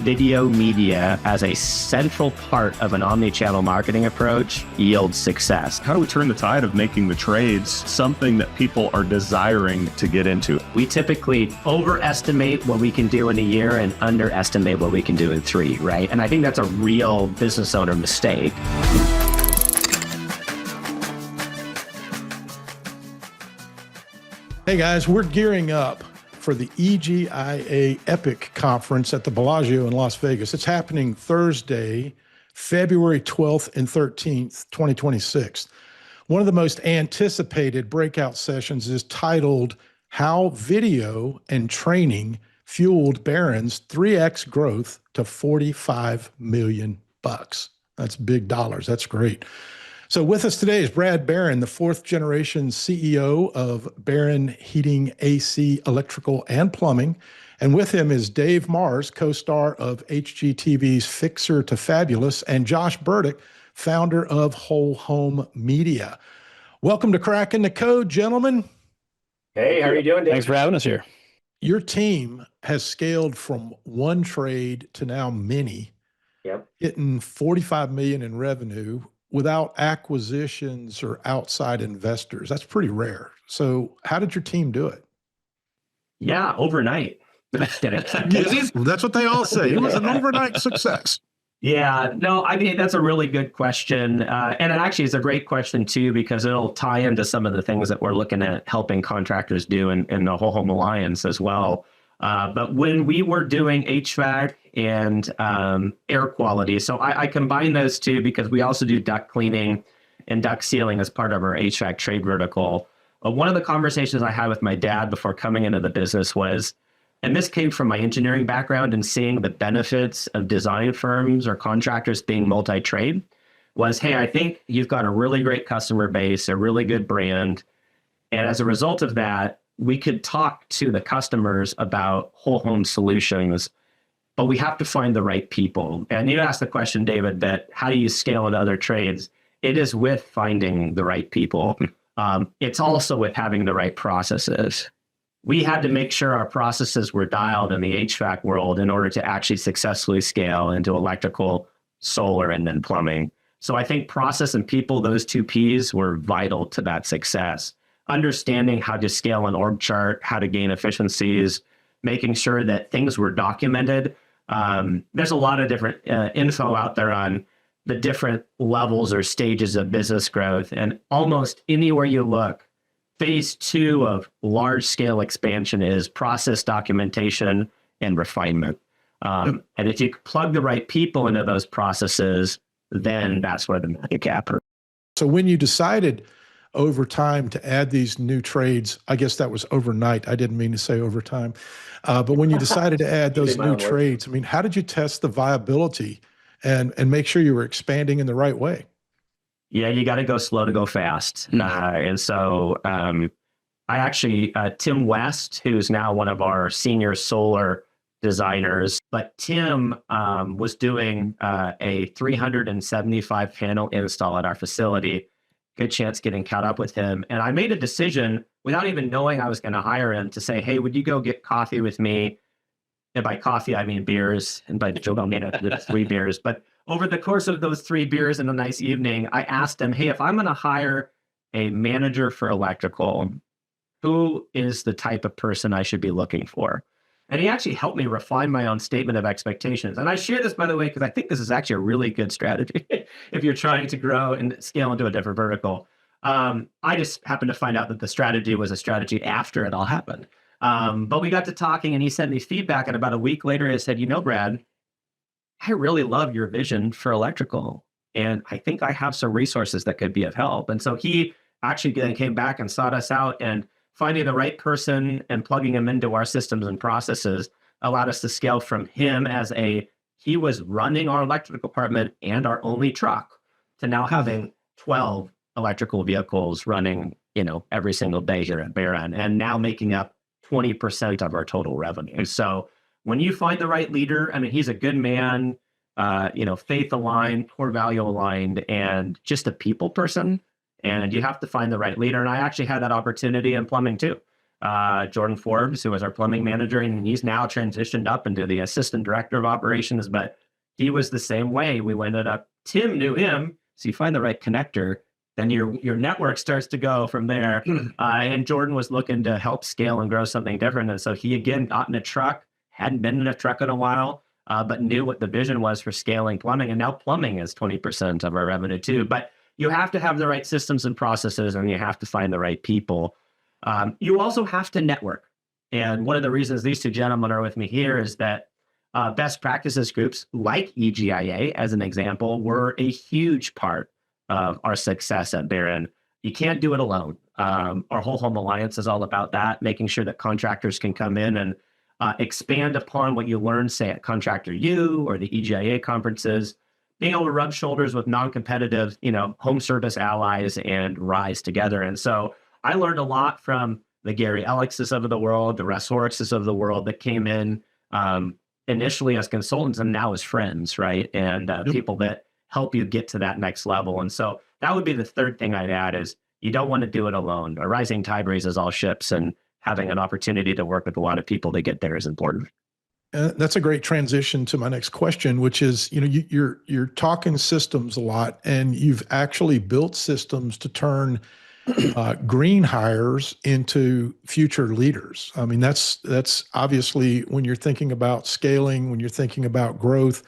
video media as a central part of an omni-channel marketing approach yields success. How do we turn the tide of making the trades something that people are desiring to get into? We typically overestimate what we can do in a year and underestimate what we can do in 3, right? And I think that's a real business owner mistake. Hey guys, we're gearing up for the EGIA Epic Conference at the Bellagio in Las Vegas. It's happening Thursday, February 12th and 13th, 2026. One of the most anticipated breakout sessions is titled How Video and Training Fueled Barron's 3X Growth to $45 million. That's big dollars. That's great. So with us today is Brad Barron, the 4th generation CEO of Barron Heating, AC, Electrical, and Plumbing. And with him is Dave Mars, co-star of HGTV's Fixer to Fabulous, and Josh Burdick, founder of Whole Home Media. Welcome to Cracking the Code, gentlemen. Hey, how are you doing, Dave? Thanks for having us here. Your team has scaled from one trade to now many, hitting $45 million in revenue without acquisitions or outside investors. That's pretty rare. So how did your team do it? Yeah, overnight. That's what they all say. It was an overnight success. Yeah, no, I mean, that's a really good question. And it actually is a great question too, because it'll tie into some of the things that we're looking at helping contractors do in the Whole Home Alliance as well. But when we were doing HVAC and air quality, so I combine those two because we also do duct cleaning and duct sealing as part of our HVAC trade vertical. One of the conversations I had with my dad before coming into the business was, and this came from my engineering background and seeing the benefits of design firms or contractors being multi-trade, was, hey, I think you've got a really great customer base, a really good brand. And as a result of that, we could talk to the customers about whole home solutions, but we have to find the right people. And you asked the question, David, that how do you scale in other trades? It is with finding the right people. It's also with having the right processes. We had to make sure our processes were dialed in the HVAC world in order to actually successfully scale into electrical, solar, and then plumbing. So I think process and people, those two Ps, were vital to that success. Understanding how to scale an org chart, how to gain efficiencies, making sure that things were documented. There's a lot of different info out there on the different levels or stages of business growth. And almost anywhere you look, phase 2 of large scale expansion is process documentation and refinement. And if you plug the right people into those processes, then that's where the magic happens. So when you decided over time to add these new trades, I guess that was overnight. I didn't mean to say overtime. But when you decided to add those new trades, I mean, how did you test the viability and make sure you were expanding in the right way? Yeah, you got to go slow to go fast. And so I actually, Tim West, who's now one of our senior solar designers, but Tim was doing a 375 panel install at our facility. Good chance getting caught up with him. And I made a decision without even knowing I was going to hire him to say, hey, would you go get coffee with me? And by coffee, I mean beers. And by joke, I made 3 beers. But over the course of those 3 beers and a nice evening, I asked him, hey, if I'm going to hire a manager for electrical, who is the type of person I should be looking for? And he actually helped me refine my own statement of expectations. And I share this, by the way, because I think this is actually a really good strategy if you're trying to grow and scale into a different vertical. I just happened to find out that the strategy was a strategy after it all happened. But we got to talking and he sent me feedback. And about a week later, he said, you know, Brad, I really love your vision for electrical. And I think I have some resources that could be of help. And so he actually then came back and sought us out, and finding the right person and plugging him into our systems and processes allowed us to scale from him as he was running our electrical department and our only truck to now having 12 electrical vehicles running, every single day here at Barron, and now making up 20% of our total revenue. So when you find the right leader, I mean, he's a good man, faith aligned, core value aligned, and just a people person. And you have to find the right leader. And I actually had that opportunity in plumbing too. Jordan Forbes, who was our plumbing manager, and he's now transitioned up into the assistant director of operations, but he was the same way. We ended up, Tim knew him. So you find the right connector, then your network starts to go from there. And Jordan was looking to help scale and grow something different. And so he again got in a truck, hadn't been in a truck in a while, but knew what the vision was for scaling plumbing. And now plumbing is 20% of our revenue too. But you have to have the right systems and processes, and you have to find the right people. You also have to network. And one of the reasons these two gentlemen are with me here is that best practices groups like EGIA, as an example, were a huge part of our success at Barron. You can't do it alone. Our Whole Home Alliance is all about that, making sure that contractors can come in and expand upon what you learn, say, at Contractor U or the EGIA conferences, being able to rub shoulders with non-competitive, home service allies and rise together. And so I learned a lot from the Gary Elixes of the world, the Russ Horrocks of the world that came in initially as consultants and now as friends, right? And people that help you get to that next level. And so that would be the third thing I'd add is you don't want to do it alone. A rising tide raises all ships, and having an opportunity to work with a lot of people to get there is important. That's a great transition to my next question, which is, you're talking systems a lot, and you've actually built systems to turn green hires into future leaders. I mean, that's obviously when you're thinking about scaling, when you're thinking about growth,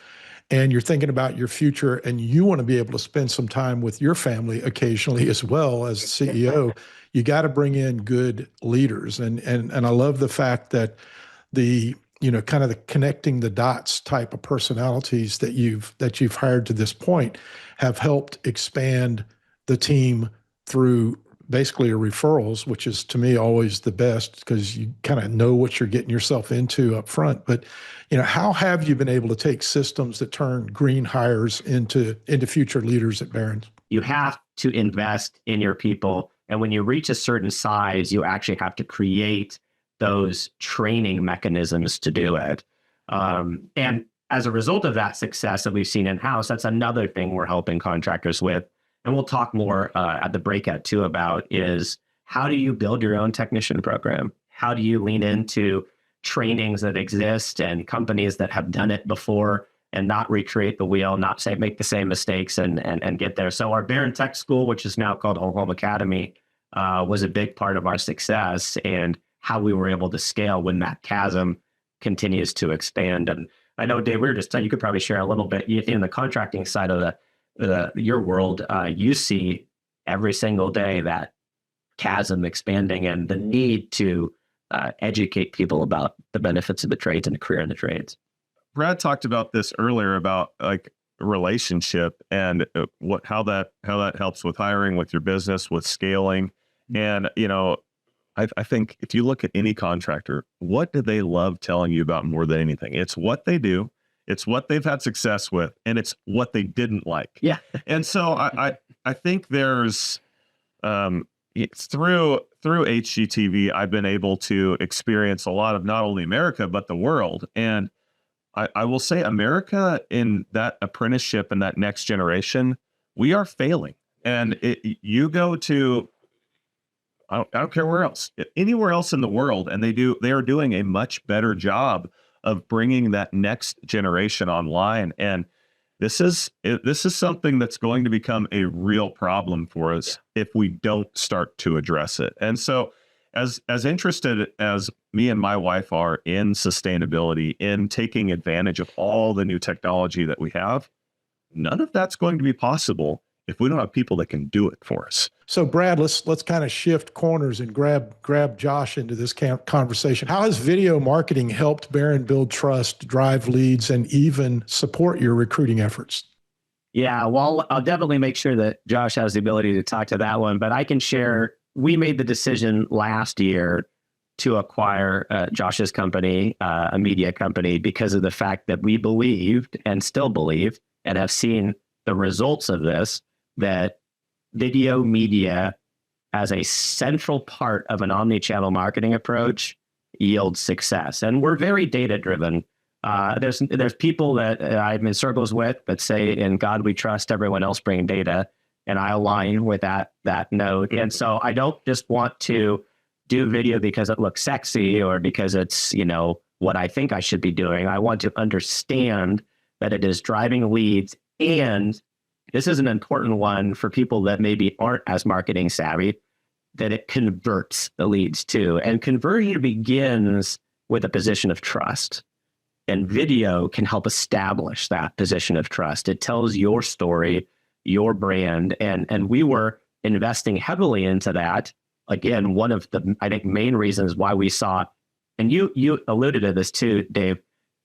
and you're thinking about your future, and you want to be able to spend some time with your family occasionally as well as CEO, you got to bring in good leaders. And I love the fact that the kind of the connecting the dots type of personalities that you've hired to this point have helped expand the team through basically referrals, which is to me always the best because you kind of know what you're getting yourself into up front. But how have you been able to take systems that turn green hires into future leaders at Barron? You have to invest in your people. And when you reach a certain size, you actually have to create those training mechanisms to do it. And as a result of that success that we've seen in-house, that's another thing we're helping contractors with. And we'll talk more at the breakout too about is how do you build your own technician program? How do you lean into trainings that exist and companies that have done it before and not recreate the wheel, not make the same mistakes and get there. So our Barron Tech School, which is now called Whole Home Academy, was a big part of our success and how we were able to scale when that chasm continues to expand. And I know, Dave, we were just telling you could probably share a little bit in the contracting side of your world. You see every single day that chasm expanding and the need to educate people about the benefits of the trades and a career in the trades. Brad talked about this earlier about like relationship and how that helps with hiring, with your business, with scaling. And I think if you look at any contractor, what do they love telling you about more than anything? It's what they do, it's what they've had success with, and it's what they didn't like. Yeah. And so I think there's through HGTV, I've been able to experience a lot of not only America, but the world. And I will say America in that apprenticeship and that next generation, we are failing. And you go to, I don't care where else, anywhere else in the world, and they are doing a much better job of bringing that next generation online. And this is something that's going to become a real problem for us if we don't start to address it. And so as interested as me and my wife are in sustainability, in taking advantage of all the new technology that we have, none of that's going to be possible if we don't have people that can do it for us. So Brad, let's kind of shift corners and grab Josh into this conversation. How has video marketing helped Barron build trust, drive leads, and even support your recruiting efforts? Yeah, well, I'll definitely make sure that Josh has the ability to talk to that one, but I can share, we made the decision last year to acquire Josh's company, a media company, because of the fact that we believed and still believe and have seen the results of this, that video media as a central part of an omni-channel marketing approach yields success. And we're very data-driven. There's people that I'm in circles with that say, in God we trust, everyone else bring data. And I align with that note. And so I don't just want to do video because it looks sexy or because it's, what I think I should be doing. I want to understand that it is driving leads. And this is an important one for people that maybe aren't as marketing savvy, that it converts the leads too. And conversion begins with a position of trust. And video can help establish that position of trust. It tells your story, your brand. And we were investing heavily into that. Again, one of the, I think, main reasons why we saw, and you alluded to this too, Dave,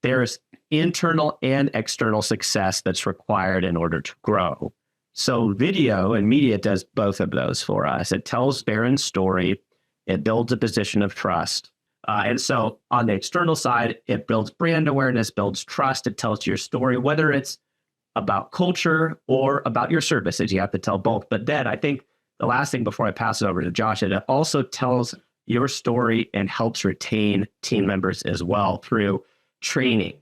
there's internal and external success that's required in order to grow. So video and media does both of those for us. It tells Barron's story. It builds a position of trust. And so on the external side, it builds brand awareness, builds trust. It tells your story, whether it's about culture or about your services. You have to tell both. But then I think the last thing before I pass it over to Josh, it also tells your story and helps retain team members as well through training,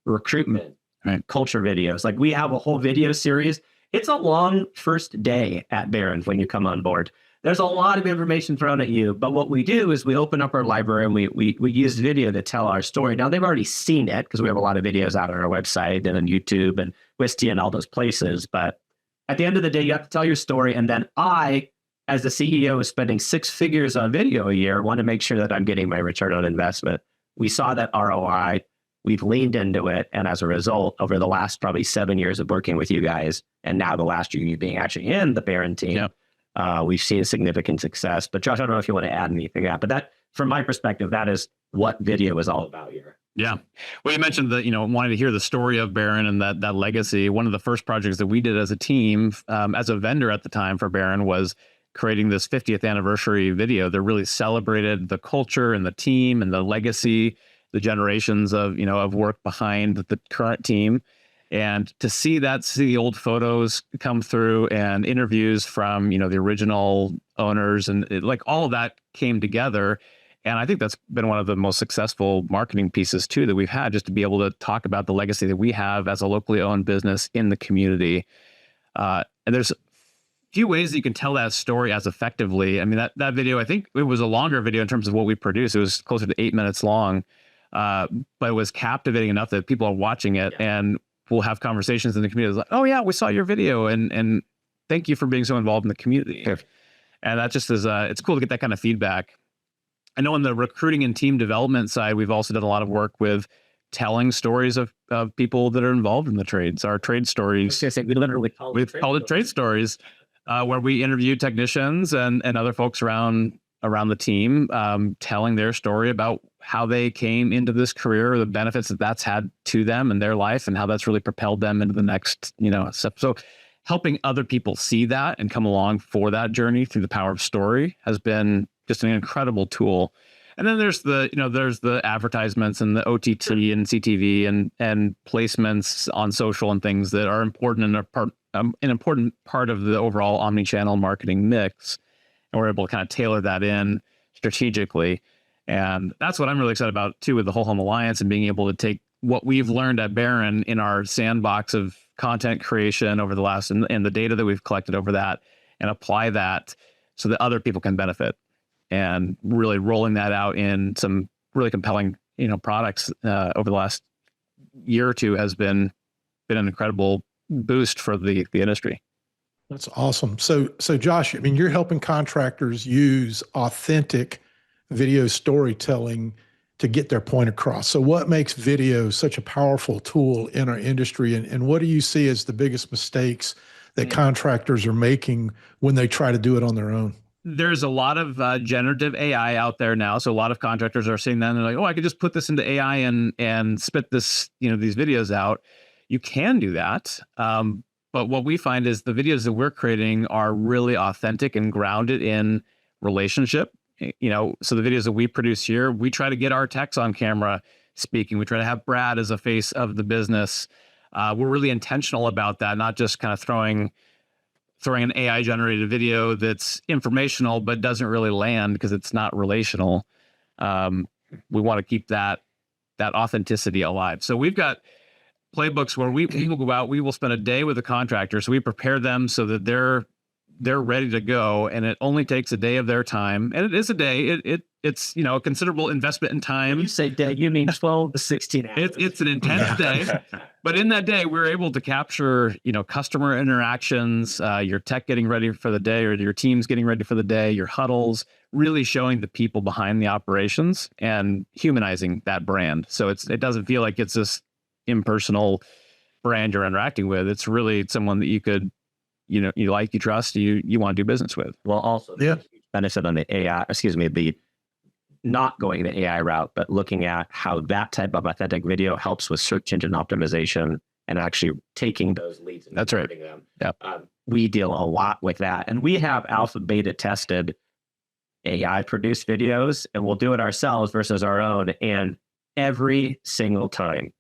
recruitment, right, culture videos. Like we have a whole video series. It's a long first day at Barron when you come on board. There's a lot of information thrown at you, but what we do is we open up our library and we use video to tell our story. Now they've already seen it because we have a lot of videos out on our website and on YouTube and Wistia and all those places. But at the end of the day, you have to tell your story. And then I, as the CEO, is spending 6 figures on video a year, want to make sure that I'm getting my return on investment. We saw that ROI. We've leaned into it. And as a result, over the last probably 7 years of working with you guys, and now the last year you being actually in the Barron team, we've seen significant success. But Josh, I don't know if you want to add anything to that, but that, from my perspective, that is what video is all about here. Yeah. Well, you mentioned that, wanting to hear the story of Barron and that legacy. One of the first projects that we did as a team, as a vendor at the time for Barron, was creating this 50th anniversary video that really celebrated the culture and the team and the legacy, the generations of, of work behind the current team. And to see the old photos come through and interviews from, the original owners and all of that came together. And I think that's been one of the most successful marketing pieces too that we've had, just to be able to talk about the legacy that we have as a locally owned business in the community. And there's a few ways that you can tell that story as effectively. I mean, that video, I think it was a longer video in terms of what we produced. It was closer to 8 minutes long, but it was captivating enough that people are watching it and we'll have conversations in the community. It's like, oh yeah, we saw your video and thank you for being so involved in the community. And that just is, it's cool to get that kind of feedback. I know on the recruiting and team development side, we've also done a lot of work with telling stories of people that are involved in the trades, our trade stories. We literally called it trade stories, where we interview technicians and other folks around the team, telling their story about how they came into this career, the benefits that's had to them and their life, and how that's really propelled them into the next, step. So helping other people see that and come along for that journey through the power of story has been just an incredible tool. And then there's the advertisements and the OTT and CTV and placements on social and things that are important and an important part of the overall omni-channel marketing mix. And we're able to kind of tailor that in strategically. And that's what I'm really excited about too, with the Whole Home Alliance and being able to take what we've learned at Barron in our sandbox of content creation over the last, and the data that we've collected over that, and apply that so that other people can benefit. And really rolling that out in some really compelling, products over the last year or two has been an incredible boost for the industry. That's awesome. So Josh, I mean, you're helping contractors use authentic video storytelling to get their point across. So what makes video such a powerful tool in our industry? And what do you see as the biggest mistakes that contractors are making when they try to do it on their own? There's a lot of generative AI out there now. So a lot of contractors are seeing that and they're like, oh, I could just put this into AI and spit this, these videos out. You can do that. But what we find is the videos that we're creating are really authentic and grounded in relationship. So the videos that we produce here, we try to get our techs on camera speaking. We try to have Brad as a face of the business. We're really intentional about that, not just kind of throwing an AI generated video that's informational, but doesn't really land because it's not relational. We want to keep that authenticity alive. So we've got playbooks where we will go out, we will spend a day with the contractor. So we prepare them so that they're ready to go, and it only takes a day of their time. And it is a day. It's a considerable investment in time. When you say day, you mean 12 to 16 hours. It's an intense day, but in that day, we're able to capture, customer interactions, your tech getting ready for the day, or your team's getting ready for the day, your huddles, really showing the people behind the operations and humanizing that brand. So it doesn't feel like it's this impersonal brand you're interacting with. It's really someone that you could, you like, you trust, you want to do business with. Well, also, benefit on the AI, the not going the AI route, but looking at how that type of authentic video helps with search engine optimization and actually taking those leads and That's right. them. Yep. We deal a lot with that. And we have alpha beta tested AI produced videos, and we'll do it ourselves versus our own. And every single time,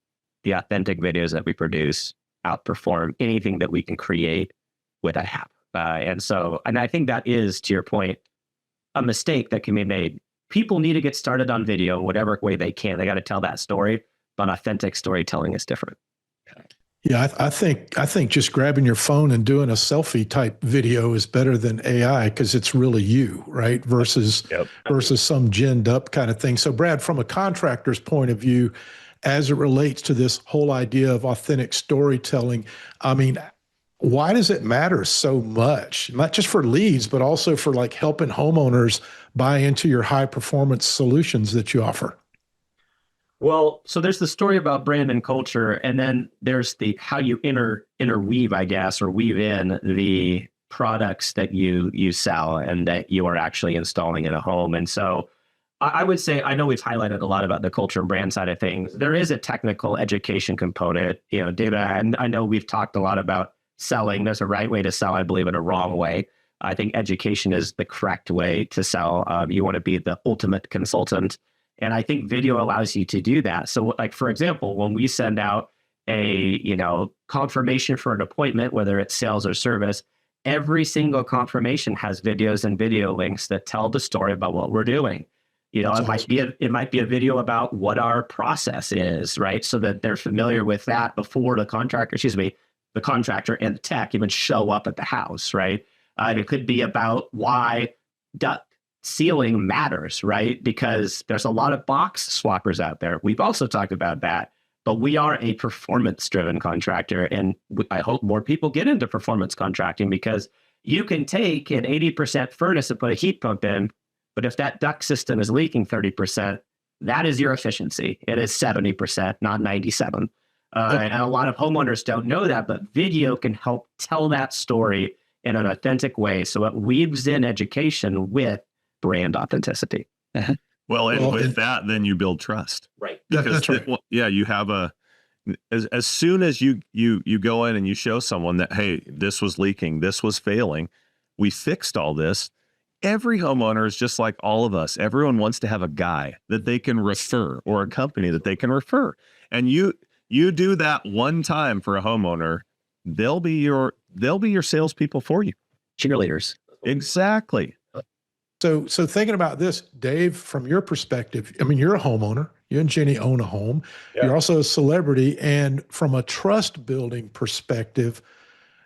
the authentic videos that we produce outperform anything that we can create with a app. And I think that is, to your point, a mistake that can be made. People need to get started on video whatever way they can. They got to tell that story, but authentic storytelling is different. Yeah, I think just grabbing your phone and doing a selfie type video is better than AI because it's really you, right? Versus some ginned up kind of thing. So Brad, from a contractor's point of view, as it relates to this whole idea of authentic storytelling, I mean, why does it matter so much? Not just for leads, but also for like helping homeowners buy into your high performance solutions that you offer? Well, so there's the story about brand and culture, and then there's the how you interweave, I guess, or weave in the products that you sell and that you are actually installing in a home. And so I would say, I know we've highlighted a lot about the culture and brand side of things. There is a technical education component, David, and I know we've talked a lot about selling. There's a right way to sell, I believe, and a wrong way. I think education is the correct way to sell. You want to be the ultimate consultant. And I think video allows you to do that. So like, for example, when we send out a, confirmation for an appointment, whether it's sales or service, every single confirmation has videos and video links that tell the story about what we're doing. It might be a video about what our process is, right? So that they're familiar with that before the contractor and the tech even show up at the house, right? It could be about why duct sealing matters, right? Because there's a lot of box swappers out there. We've also talked about that, but we are a performance-driven contractor, and I hope more people get into performance contracting because you can take an 80% furnace and put a heat pump in, but if that duct system is leaking 30%, that is your efficiency. It is 70%, not 97%. And a lot of homeowners don't know that, but video can help tell that story in an authentic way. So it weaves in education with brand authenticity. Well, and with that, then you build trust. Right. Because that's right. you have as soon as you go in and you show someone that, hey, this was leaking, this was failing, we fixed all this. Every homeowner is just like all of us. Everyone wants to have a guy that they can refer or a company that they can refer. And you do that one time for a homeowner, they'll be your salespeople for you. Cheerleaders. Exactly. So thinking about this, Dave, from your perspective, I mean, you're a homeowner. You and Jenny own a home. Yeah. You're also a celebrity. And from a trust building perspective,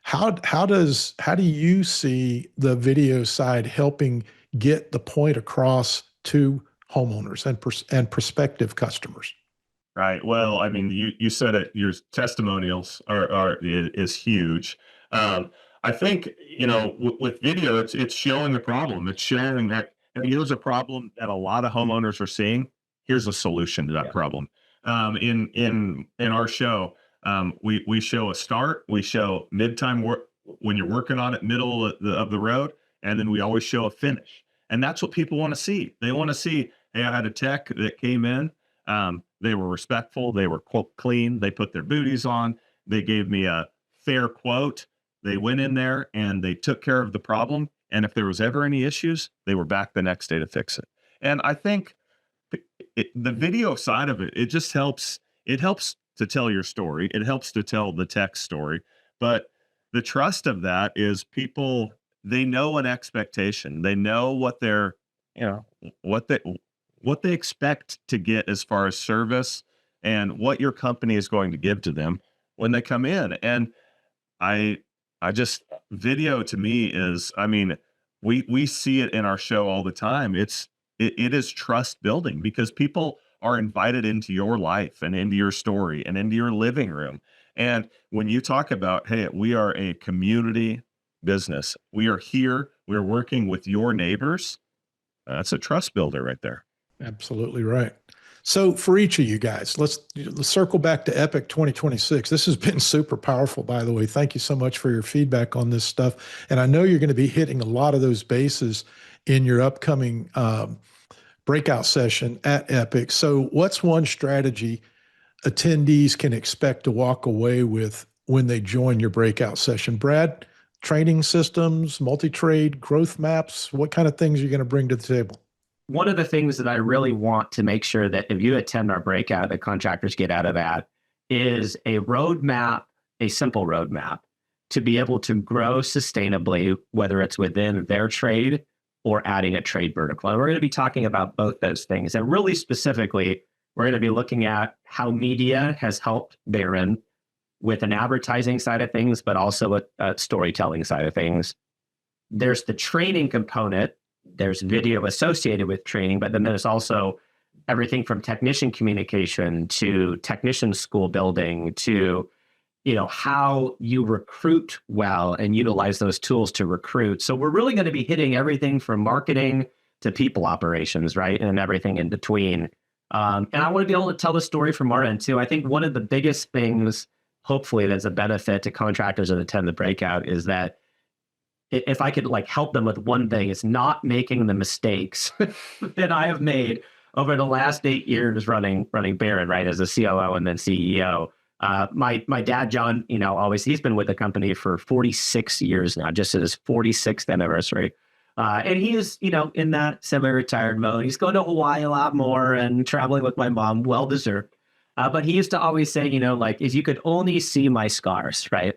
how do you see the video side helping get the point across to homeowners and prospective customers? Right. Well, I mean, you said it. Your testimonials is huge. I think with video, it's showing the problem. It's showing that here's a problem that a lot of homeowners are seeing. Here's a solution to that problem. In our show, we show a start. We show mid-time work when you're working on it, middle of the road, and then we always show a finish. And that's what people want to see. They want to see, hey, I had a tech that came in. They were respectful. They were clean. They put their booties on. They gave me a fair quote. They went in there and they took care of the problem. And if there was ever any issues, they were back the next day to fix it. And I think the video side of it, it just helps. It helps to tell your story. It helps to tell the tech story. But the trust of that is people, they know an expectation. They know what they're, what they expect to get as far as service and what your company is going to give to them when they come in. And I Video to me is, I mean, we see it in our show all the time. It is trust building because people are invited into your life and into your story and into your living room. And when you talk about, hey, we are a community business, we are here, we're working with your neighbors. That's a trust builder right there. Absolutely right. So for each of you guys, let's circle back to Epic 2026. This has been super powerful, by the way. Thank you so much for your feedback on this stuff. And I know you're going to be hitting a lot of those bases in your upcoming breakout session at Epic. So what's one strategy attendees can expect to walk away with when they join your breakout session? Brad, training systems, multi-trade, growth maps, what kind of things are you going to bring to the table? One of the things that I really want to make sure that if you attend our breakout, that contractors get out of that is a roadmap, a simple roadmap to be able to grow sustainably, whether it's within their trade or adding a trade vertical. And we're going to be talking about both those things. And really specifically, we're going to be looking at how media has helped Barron with an advertising side of things, but also a storytelling side of things. There's the training component. There's video associated with training, but then there's also everything from technician communication to technician school building to, how you recruit well and utilize those tools to recruit. So we're really going to be hitting everything from marketing to people operations, right? And everything in between. And I want to be able to tell the story from our end too. I think one of the biggest things, hopefully that's a benefit to contractors that attend the breakout, is that if I could help them with one thing, it's not making the mistakes that I have made over the last 8 years running Barron, right, as a COO and then CEO. My dad, John, he's been with the company for 46 years now, just at his 46th anniversary. And he is, in that semi-retired mode. He's going to Hawaii a lot more and traveling with my mom, well-deserved. But he used to always say, if you could only see my scars, right?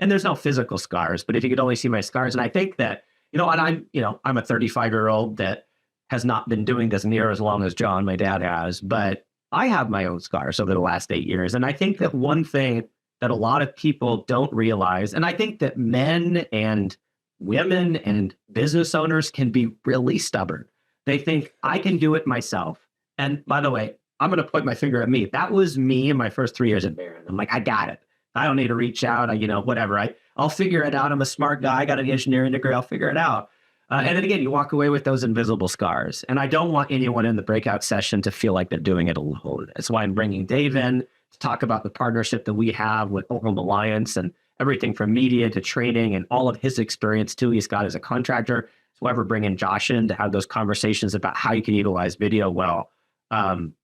And there's no physical scars, but if you could only see my scars. And I think that, and I'm a 35-year-old that has not been doing this near as long as John, my dad, has, but I have my own scars over the last 8 years. And I think that one thing that a lot of people don't realize, and I think that men and women and business owners can be really stubborn. They think I can do it myself. And by the way, I'm going to point my finger at me. That was me in my first 3 years at Barron. I'm like, I got it. I don't need to reach out. Whatever. I'll figure it out. I'm a smart guy. I got an engineering degree. I'll figure it out. And then again, you walk away with those invisible scars. And I don't want anyone in the breakout session to feel like they're doing it alone. That's why I'm bringing Dave in to talk about the partnership that we have with Holt Alliance and everything from media to training and all of his experience too he's got as a contractor. So ever bringing Josh in to have those conversations about how you can utilize video well.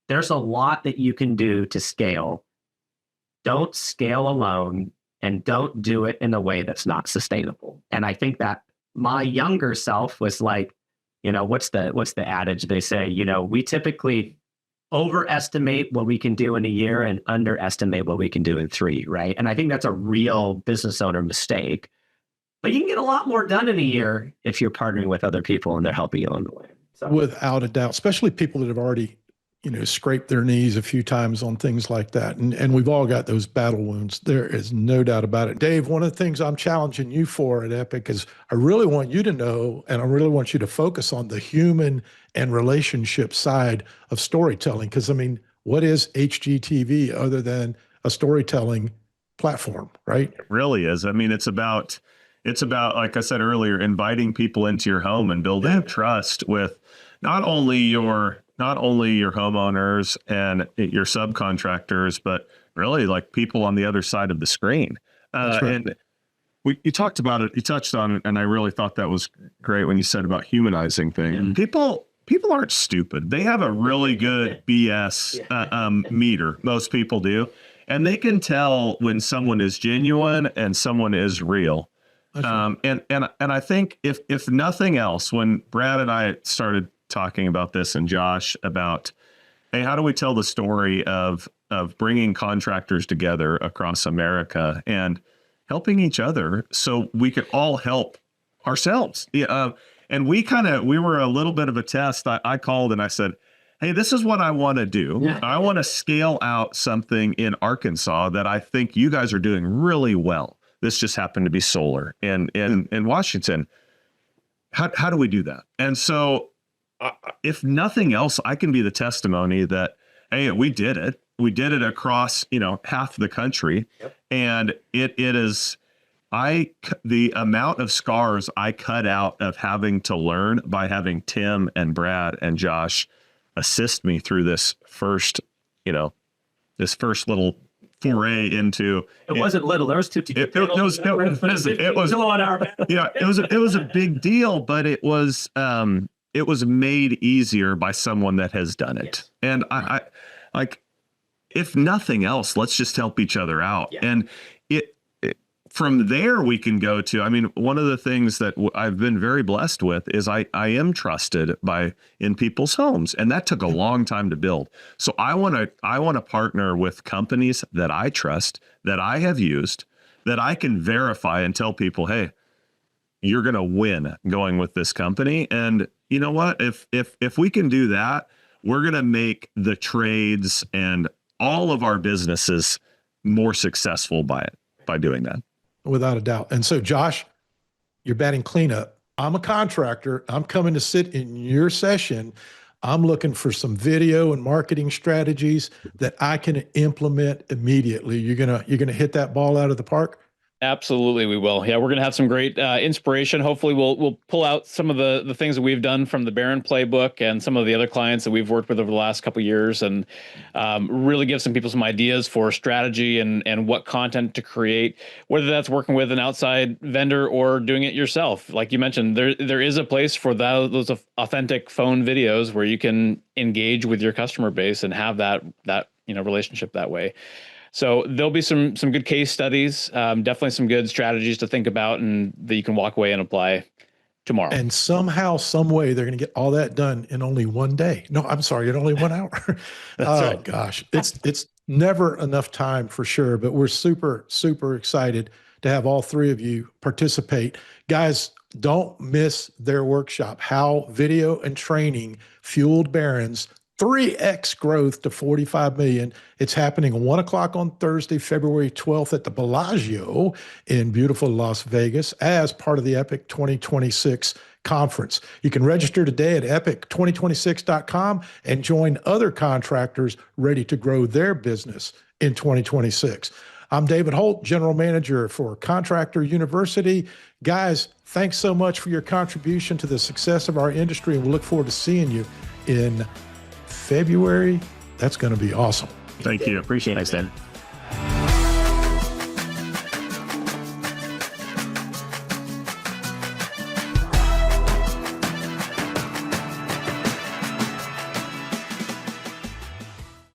There's a lot that you can do to scale. Don't scale alone and don't do it in a way that's not sustainable. And I think that my younger self was like, what's the adage they say? We typically overestimate what we can do in a year and underestimate what we can do in 3, right? And I think that's a real business owner mistake. But you can get a lot more done in a year if you're partnering with other people and they're helping you along the way. So. Without a doubt, especially people that have already scraped their knees a few times on things like that. And we've all got those battle wounds. There is no doubt about it. Dave, one of the things I'm challenging you for at Epic is I really want you to know, and I really want you to focus on the human and relationship side of storytelling. Because, what is HGTV other than a storytelling platform, right? It really is. It's about, like I said earlier, inviting people into your home and building trust with not only your homeowners and your subcontractors, but really people on the other side of the screen. Right. And you talked about it, you touched on it, and I really thought that was great when you said about humanizing things. Yeah. People aren't stupid. They have a really good BS meter. Most people do. And they can tell when someone is genuine and someone is real. And I think if nothing else, when Brad and I started talking about this and Josh about, hey, how do we tell the story of bringing contractors together across America and helping each other so we could all help ourselves? And we were a little bit of a test. I called and I said, hey, this is what I want to do. Yeah. I want to scale out something in Arkansas that I think you guys are doing really well. This just happened to be solar in Washington. How do we do that? And so if nothing else, I can be the testimony that, hey, we did it. We did it across, half the country. Yep. And it is, the amount of scars I cut out of having to learn by having Tim and Brad and Josh assist me through this first little foray into. It wasn't little. There was 52. It was a big deal, but it was made easier by someone that has done it. Yes. And I like, if nothing else, let's just help each other out. Yeah. And from there we can go to, one of the things that I've been very blessed with is I am trusted in people's homes, and that took a long time to build. So I want to partner with companies that I trust, that I have used, that I can verify and tell people, hey, you're going to win going with this company. And you know what? If we can do that, we're going to make the trades and all of our businesses more successful by doing that. Without a doubt. And so, Josh, you're batting cleanup. I'm a contractor. I'm coming to sit in your session. I'm looking for some video and marketing strategies that I can implement immediately. You're gonna hit that ball out of the park? Absolutely, we will. Yeah, we're going to have some great inspiration. Hopefully, we'll pull out some of the things that we've done from the Barron playbook and some of the other clients that we've worked with over the last couple of years, and really give some people some ideas for strategy and what content to create, whether that's working with an outside vendor or doing it yourself. Like you mentioned, there is a place for those authentic phone videos where you can engage with your customer base and have that relationship that way. So there'll be some good case studies, definitely some good strategies to think about and that you can walk away and apply tomorrow. And somehow, some way, they're going to get all that done in only one day. No, I'm sorry, in only 1 hour. Right. Gosh, it's never enough time for sure, but we're super, super excited to have all three of you participate. Guys, don't miss their workshop, How Video and Training Fueled Barron's 3x growth to 45 million. It's happening at 1 o'clock on Thursday, February 12th at the Bellagio in beautiful Las Vegas as part of the EPIC 2026 conference. You can register today at epic2026.com and join other contractors ready to grow their business in 2026. I'm David Holt, General Manager for Contractor University. Guys, thanks so much for your contribution to the success of our industry, and we look forward to seeing you in February. That's going to be awesome. Thank you. Appreciate it. Thanks, Dan.